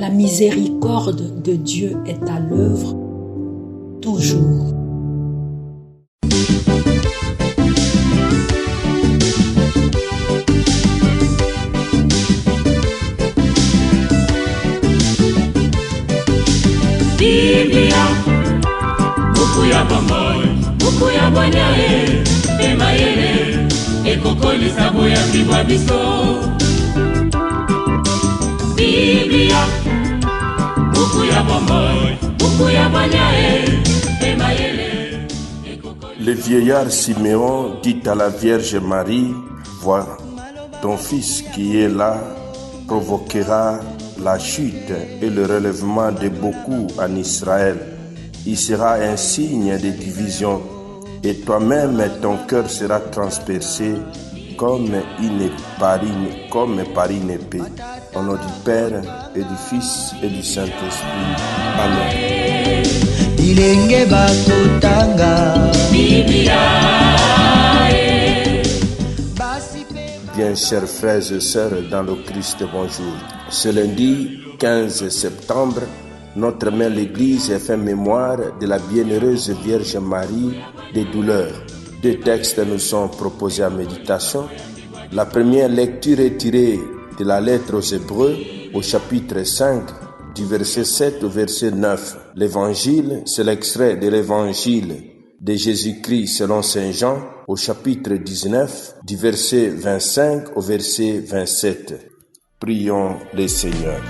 La miséricorde de Dieu est à l'œuvre toujours. Biblia, buku ya bomoi, buku ya bonyae, emayele, ekokolisa boya bibwa biso. Biblia, buku ya bomoi, buku ya bonyae, emayele, ekokolisa. Le vieillard Siméon dit à la Vierge Marie, vois, ton fils qui est là provoquera la chute et le relèvement de beaucoup en Israël. Il sera un signe de division et toi-même ton cœur sera transpercé comme par une épée. Au nom du Père et du Fils et du Saint-Esprit. Amen. Bien chers frères et sœurs dans le Christ, bonjour. Ce lundi 15 septembre, notre mère l'Église fait mémoire de la bienheureuse Vierge Marie des douleurs. Deux textes nous sont proposés à méditation. La première lecture est tirée de la lettre aux Hébreux au chapitre 5 du verset 7 au verset 9. L'évangile, c'est l'extrait de l'évangile de Jésus-Christ selon Saint Jean au chapitre 19 du verset 25 au verset 27. Prions le Seigneur.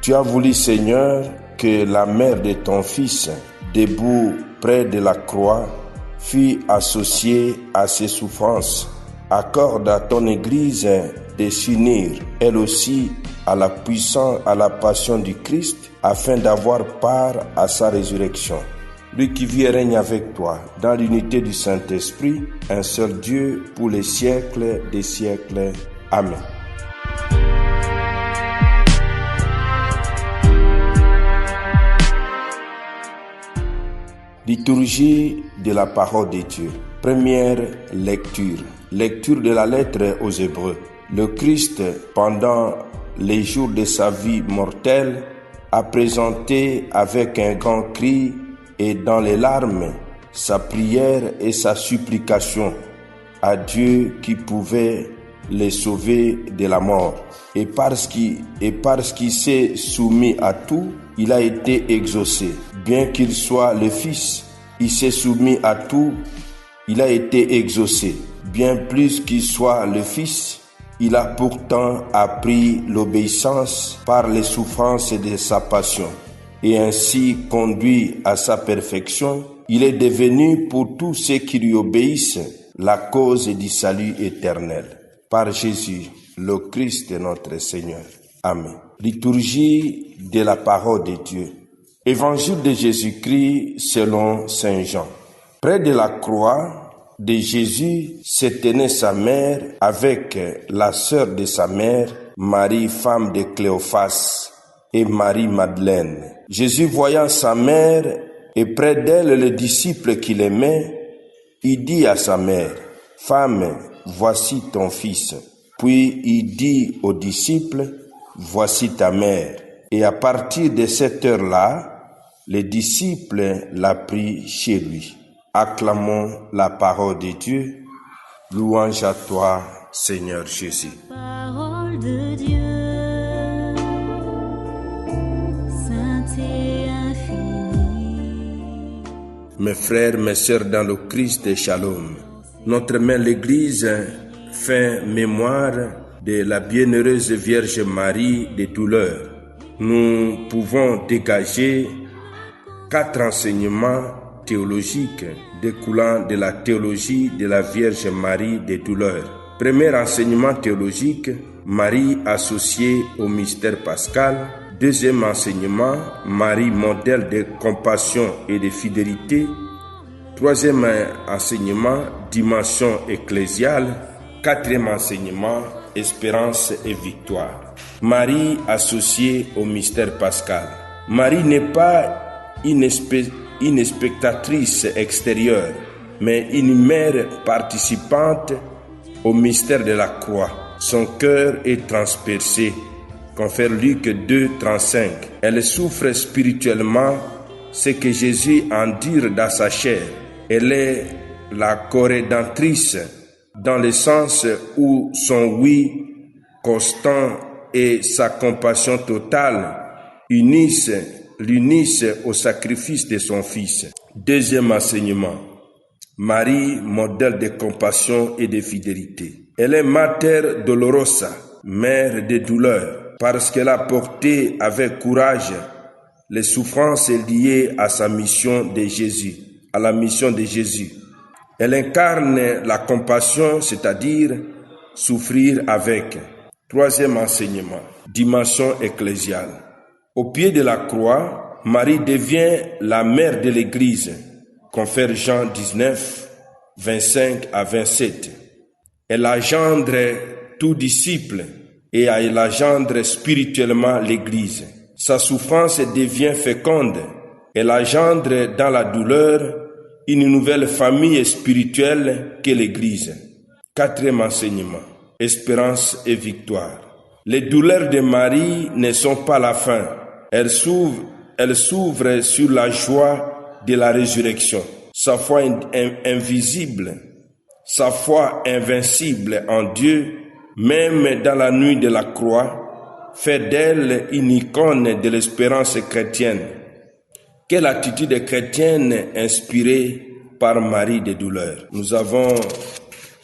Tu as voulu, Seigneur, que la mère de ton Fils, debout près de la croix, fût associée à ses souffrances. Accorde à ton Église de s'unir, elle aussi, à la passion du Christ, afin d'avoir part à sa résurrection. Lui qui vit et règne avec toi, dans l'unité du Saint-Esprit, un seul Dieu, pour les siècles des siècles. Amen. Liturgie de la parole de Dieu. Première lecture. Lecture de la lettre aux Hébreux. Le Christ, pendant les jours de sa vie mortelle, a présenté avec un grand cri et dans les larmes sa prière et sa supplication à Dieu qui pouvait les sauver de la mort. Et parce qu'il s'est soumis à tout, il a été exaucé. Bien qu'il soit le Fils, il s'est soumis à tout, il a été exaucé. Bien plus qu'il soit le Fils, il a pourtant appris l'obéissance par les souffrances de sa passion. Et ainsi conduit à sa perfection, il est devenu pour tous ceux qui lui obéissent la cause du salut éternel. Par Jésus, le Christ notre Seigneur. Amen. Liturgie de la parole de Dieu. Évangile de Jésus-Christ selon Saint Jean. Près de la croix de Jésus se tenait sa mère avec la sœur de sa mère, Marie, femme de Cléophas, et Marie-Madeleine. Jésus, voyant sa mère et près d'elle le disciple qu'il aimait, il dit à sa mère, « Femme, voici ton fils. » Puis il dit aux disciples, « Voici ta mère. » Et à partir de cette heure-là, les disciples l'a pris chez lui. Acclamons la parole de Dieu. Louange à toi, Seigneur Jésus. Parole de Dieu, sainte et infinie. Mes frères, mes sœurs dans le Christ, shalom. Notre mère l'Église fait mémoire de la bienheureuse Vierge Marie des douleurs. Nous pouvons dégager 4 enseignements théologiques découlant de la théologie de la Vierge Marie des douleurs. Premier enseignement théologique, Marie associée au mystère pascal. Deuxième enseignement, Marie modèle de compassion et de fidélité. Troisième enseignement, dimension ecclésiale. Quatrième enseignement, espérance et victoire. Marie associée au mystère pascal. Marie n'est pas une spectatrice extérieure, mais une mère participante au mystère de la croix. Son cœur est transpercé. Confère Luc 2, 35. Elle souffre spirituellement ce que Jésus endure dans sa chair. Elle est la co-rédemptrice dans le sens où son oui constant et sa compassion totale l'unissent au sacrifice de son Fils. Deuxième enseignement. Marie, modèle de compassion et de fidélité. Elle est Mater Dolorosa, mère de douleur, parce qu'elle a porté avec courage les souffrances liées à sa mission de Jésus, à la mission de Jésus. Elle incarne la compassion, c'est-à-dire souffrir avec. Troisième enseignement, dimension ecclésiale. Au pied de la croix, Marie devient la mère de l'Église. Confère Jean 19, 25 à 27. Elle engendre tout disciple et elle engendre spirituellement l'Église. Sa souffrance devient féconde. Elle engendre dans la douleur une nouvelle famille spirituelle qu'est l'Église. Quatrième enseignement, espérance et victoire. Les douleurs de Marie ne sont pas la fin. Elles s'ouvrent sur la joie de la résurrection. Sa foi invisible, sa foi invincible en Dieu, même dans la nuit de la croix, fait d'elle une icône de l'espérance chrétienne. Quelle attitude chrétienne inspirée par Marie des douleurs? Nous avons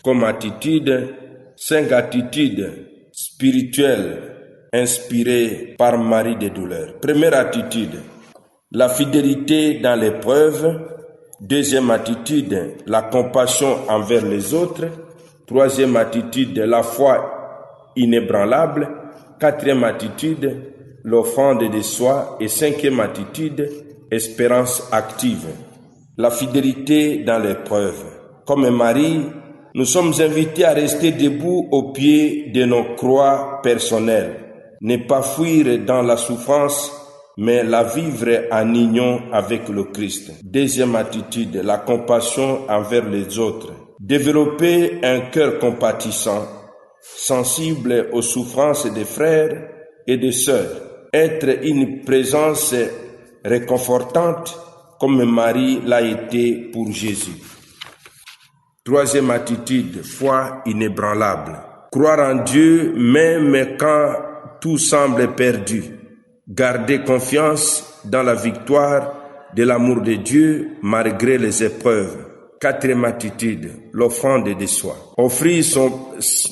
comme attitude 5 attitudes spirituelles inspirées par Marie des douleurs. Première attitude, la fidélité dans l'épreuve. Deuxième attitude, la compassion envers les autres. Troisième attitude, la foi inébranlable. Quatrième attitude, l'offrande de soi. Et cinquième attitude, espérance active. La fidélité dans l'épreuve. Comme Marie, nous sommes invités à rester debout au pied de nos croix personnelles. Ne pas fuir dans la souffrance, mais la vivre en union avec le Christ. Deuxième attitude, la compassion envers les autres. Développer un cœur compatissant, sensible aux souffrances des frères et des sœurs. Être une présence réconfortante comme Marie l'a été pour Jésus. Troisième attitude, foi inébranlable. Croire en Dieu même quand tout semble perdu. Garder confiance dans la victoire de l'amour de Dieu malgré les épreuves. Quatrième attitude, l'offrande de soi. Offrir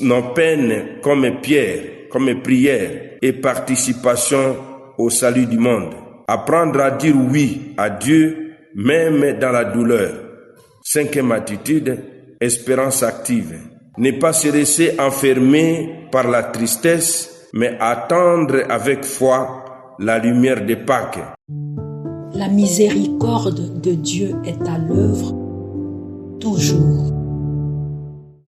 nos peines comme pierre, comme prière et participation au salut du monde. Apprendre à dire oui à Dieu même dans la douleur. Cinquième attitude, espérance active. Ne pas se laisser enfermer par la tristesse, mais attendre avec foi la lumière de Pâques. La miséricorde de Dieu est à l'œuvre toujours.